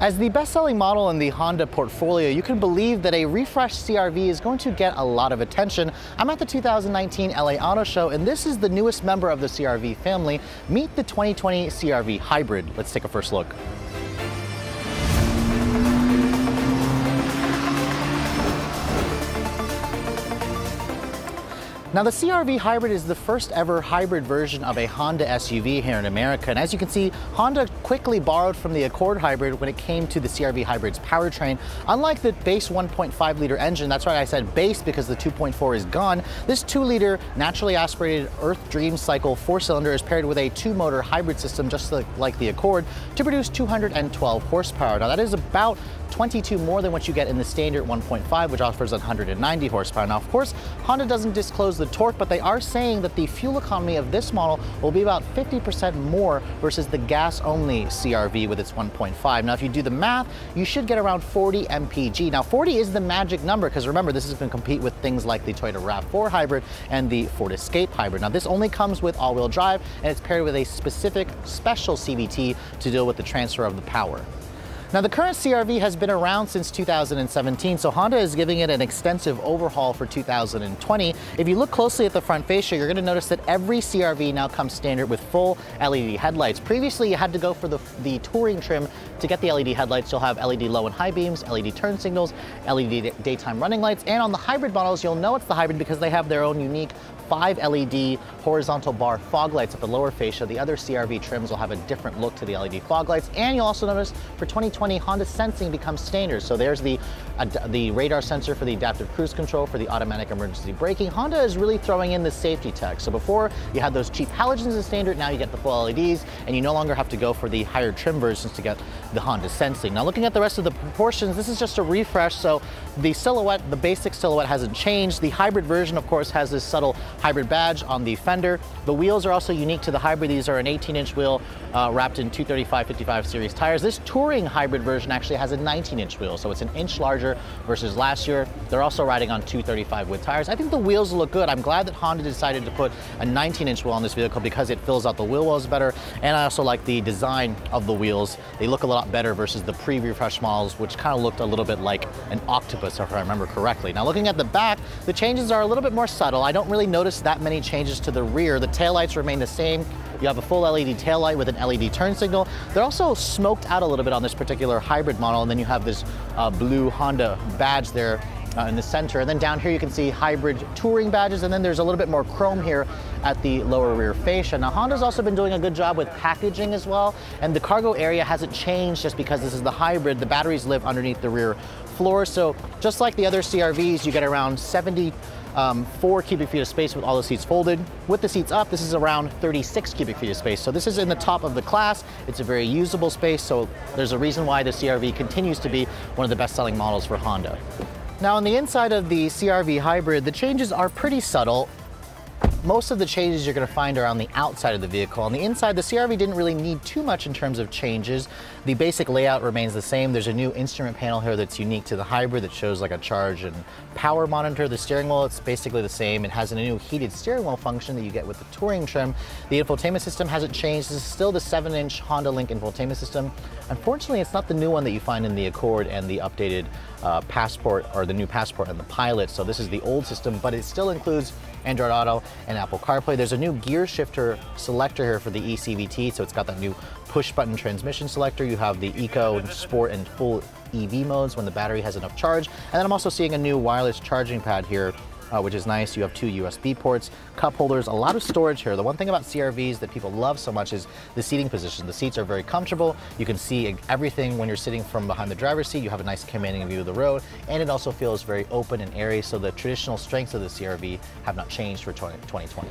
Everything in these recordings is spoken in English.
As the best-selling model in the Honda portfolio, you can believe that a refreshed CR-V is going to get a lot of attention. I'm at the 2019 LA Auto Show, and this is the newest member of the CR-V family. Meet the 2020 CR-V Hybrid. Let's take a first look. Now, the CR-V Hybrid is the first ever hybrid version of a Honda SUV here in America. And as you can see, Honda quickly borrowed from the Accord Hybrid when it came to the CR-V Hybrid's powertrain. Unlike the base 1.5 liter engine, that's right, I said base because the 2.4 is gone, this 2 liter naturally aspirated Earth Dream Cycle 4-cylinder is paired with a 2-motor hybrid system just like the Accord to produce 212 horsepower. Now, that is about 22 more than what you get in the standard 1.5, which offers 190 horsepower. Now, of course, Honda doesn't disclose the torque, but they are saying that the fuel economy of this model will be about 50% more versus the gas-only CR-V with its 1.5. Now, if you do the math, you should get around 40 mpg. Now, 40 is the magic number because remember, this is going to compete with things like the Toyota RAV4 Hybrid and the Ford Escape Hybrid. Now, this only comes with all-wheel drive, and it's paired with a specific special CVT to deal with the transfer of the power. Now, the current CR-V has been around since 2017, so Honda is giving it an extensive overhaul for 2020. If you look closely at the front fascia, you're going to notice that every CR-V now comes standard with full LED headlights. Previously, you had to go for the touring trim to get the LED headlights. You'll have LED low and high beams, LED turn signals, LED daytime running lights, and on the hybrid models, you'll know it's the hybrid because they have their own unique 5 LED horizontal bar fog lights at the lower fascia. The other CR-V trims will have a different look to the LED fog lights. And you'll also notice for 2020, Honda sensing becomes standard. So there's the radar sensor for the adaptive cruise control, for the automatic emergency braking. Honda is really throwing in the safety tech. So before you had those cheap halogens as standard, now you get the full LEDs, and you no longer have to go for the higher trim versions to get the Honda sensing. Now, looking at the rest of the proportions, this is just a refresh. So the silhouette, the basic silhouette hasn't changed. The hybrid version, of course, has this subtle hybrid badge on the fender. The wheels are also unique to the hybrid. These are an 18-inch wheel wrapped in 235/55 series tires. This touring hybrid version actually has a 19-inch wheel, so it's an inch larger versus last year. They're also riding on 235 width tires. I think the wheels look good. I'm glad that Honda decided to put a 19-inch wheel on this vehicle because it fills out the wheel wells better, and I also like the design of the wheels. They look a lot better versus the pre-refresh models, which kind of looked a little bit like an octopus, if I remember correctly. Now, looking at the back, the changes are a little bit more subtle. I don't really notice that many changes to the rear. The taillights remain the same. You have a full LED taillight with an LED turn signal. They're also smoked out a little bit on this particular hybrid model, and then you have this blue Honda badge there in the center. And then down here you can see hybrid touring badges, and then there's a little bit more chrome here at the lower rear fascia. Now, Honda's also been doing a good job with packaging as well, and the cargo area hasn't changed just because this is the hybrid. The batteries live underneath the rear floor, so just like the other CR-Vs, you get around 74 cubic feet of space with all the seats folded. With the seats up, this is around 36 cubic feet of space. So this is in the top of the class. It's a very usable space, so there's a reason why the CR-V continues to be one of the best-selling models for Honda. Now, on the inside of the CR-V Hybrid, the changes are pretty subtle. Most of the changes you're going to find are on the outside of the vehicle. On the inside, the CR-V didn't really need too much in terms of changes. The basic layout remains the same. There's a new instrument panel here that's unique to the hybrid that shows like a charge and power monitor. The steering wheel, it's basically the same. It has a new heated steering wheel function that you get with the touring trim. The infotainment system hasn't changed. This is still the 7-inch Honda Link infotainment system. Unfortunately, it's not the new one that you find in the Accord and the updated Passport, or the new Passport and the Pilot. So this is the old system, but it still includes Android Auto and Apple CarPlay. There's a new gear shifter selector here for the eCVT, so it's got that new push-button transmission selector. You have the Eco, Sport, and Full EV modes when the battery has enough charge. And then I'm also seeing a new wireless charging pad here, which is nice. You have 2 USB ports, cup holders, a lot of storage here. The one thing about CR-Vs that people love so much is the seating position. The seats are very comfortable. You can see everything when you're sitting from behind the driver's seat. You have a nice commanding view of the road, and it also feels very open and airy, so the traditional strengths of the CR-V have not changed for 2020.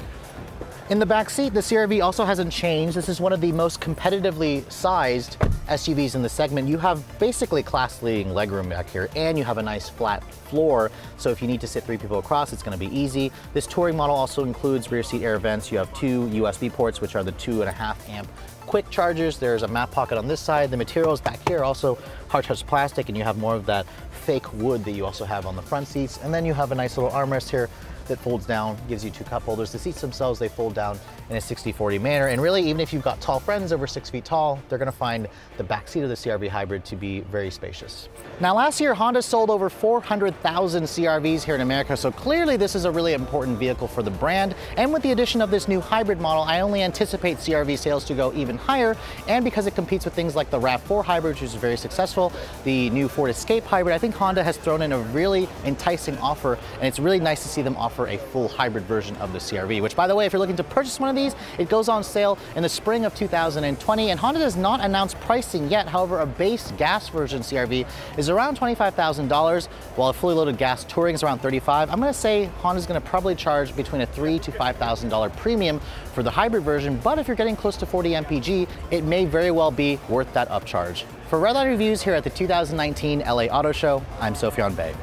In the back seat, the CR-V also hasn't changed. This is one of the most competitively sized SUVs in the segment. You have basically class-leading legroom back here, and you have a nice flat floor, so if you need to sit 3 people across, it's going to be easy. This touring model also includes rear seat air vents. You have 2 USB ports, which are the 2.5 amp quick chargers. There's a map pocket on this side. The materials back here also hard touch plastic, and you have more of that fake wood that you also have on the front seats. And then you have a nice little armrest here that folds down, gives you 2 cup holders. The seats themselves, they fold down in a 60/40 manner. And really, even if you've got tall friends over 6 feet tall, they're gonna find the back seat of the CRV Hybrid to be very spacious. Now, last year, Honda sold over 400,000 CRVs here in America, so clearly this is a really important vehicle for the brand. And with the addition of this new hybrid model, I only anticipate CRV sales to go even higher. And because it competes with things like the RAV4 Hybrid, which is very successful, the new Ford Escape Hybrid, I think Honda has thrown in a really enticing offer, and it's really nice to see them offer a full hybrid version of the CRV, which, by the way, if you're looking to purchase one of these, it goes on sale in the spring of 2020, and Honda does not announce pricing yet. However, a base gas version CRV is around $25,000, while a fully loaded gas Touring is around $35,000. I'm gonna say Honda's gonna probably charge between a $3,000 to $5,000 premium for the hybrid version, but if you're getting close to 40 mpg, it may very well be worth that upcharge. For Redline Reviews here at the 2019 LA Auto Show, I'm Sofyan Bey.